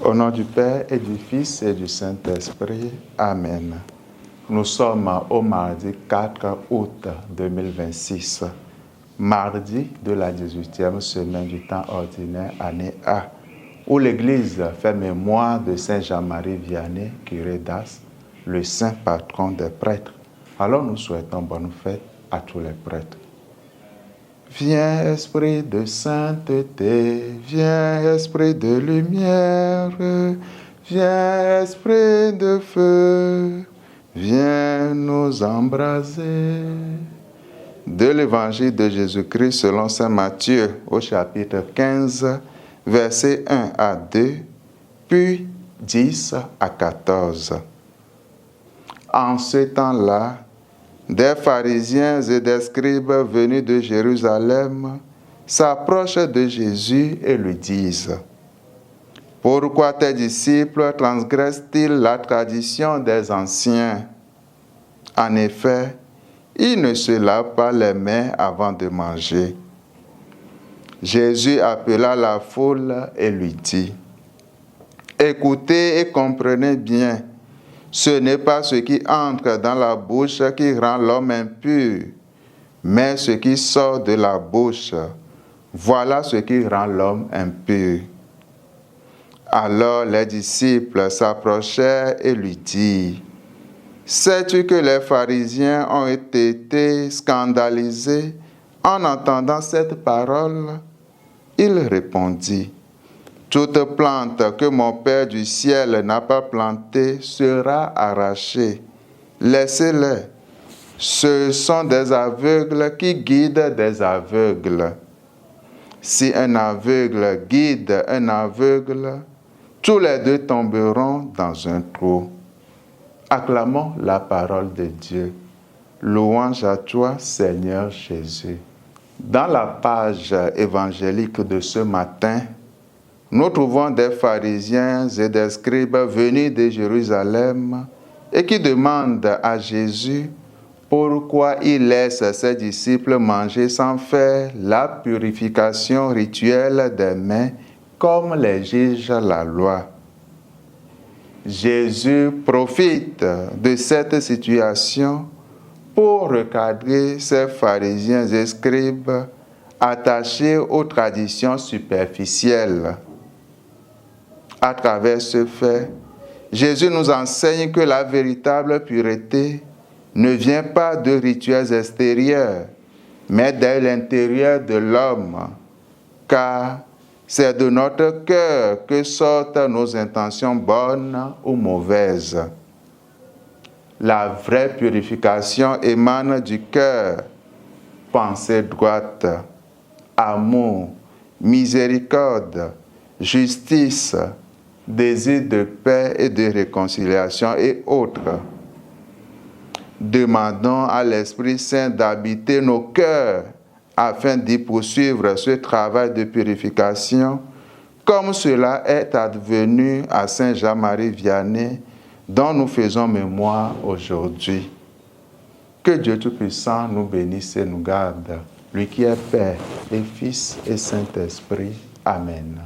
Au nom du Père et du Fils et du Saint-Esprit. Amen. Nous sommes au mardi 4 août 2026, mardi de la 18e semaine du temps ordinaire, année A, où l'Église fait mémoire de Saint Jean-Marie Vianney, curé d'As, le saint patron des prêtres. Alors nous souhaitons bonne fête à tous les prêtres. Viens, esprit de sainteté, viens, esprit de lumière, viens, esprit de feu, viens nous embraser. De l'évangile de Jésus-Christ selon saint Matthieu au chapitre 15, versets 1 à 2, puis 10 à 14. En ce temps-là, des pharisiens et des scribes venus de Jérusalem s'approchent de Jésus et lui disent: « Pourquoi tes disciples transgressent-ils la tradition des anciens? En effet, ils ne se lavent pas les mains avant de manger. » Jésus appela la foule et lui dit: « Écoutez et comprenez bien. Ce n'est pas ce qui entre dans la bouche qui rend l'homme impur, mais ce qui sort de la bouche. Voilà ce qui rend l'homme impur. » Alors les disciples s'approchèrent et lui dirent: « Sais-tu que les pharisiens ont été scandalisés en entendant cette parole? » Il répondit: « Toute plante que mon Père du ciel n'a pas plantée sera arrachée. Laissez-les. Ce sont des aveugles qui guident des aveugles. Si un aveugle guide un aveugle, tous les deux tomberont dans un trou. » Acclamons la parole de Dieu. Louange à toi, Seigneur Jésus. Dans la page évangélique de ce matin, nous trouvons des pharisiens et des scribes venus de Jérusalem et qui demandent à Jésus pourquoi il laisse ses disciples manger sans faire la purification rituelle des mains comme l'exige la loi. Jésus profite de cette situation pour recadrer ces pharisiens et scribes attachés aux traditions superficielles. À travers ce fait, Jésus nous enseigne que la véritable pureté ne vient pas de rituels extérieurs, mais de l'intérieur de l'homme, car c'est de notre cœur que sortent nos intentions bonnes ou mauvaises. La vraie purification émane du cœur, pensée droite, amour, miséricorde, justice, désir de paix et de réconciliation et autres. Demandons à l'Esprit Saint d'habiter nos cœurs afin d'y poursuivre ce travail de purification, comme cela est advenu à Saint Jean-Marie Vianney, dont nous faisons mémoire aujourd'hui. Que Dieu Tout-Puissant nous bénisse et nous garde, lui qui est Père et Fils et Saint-Esprit. Amen.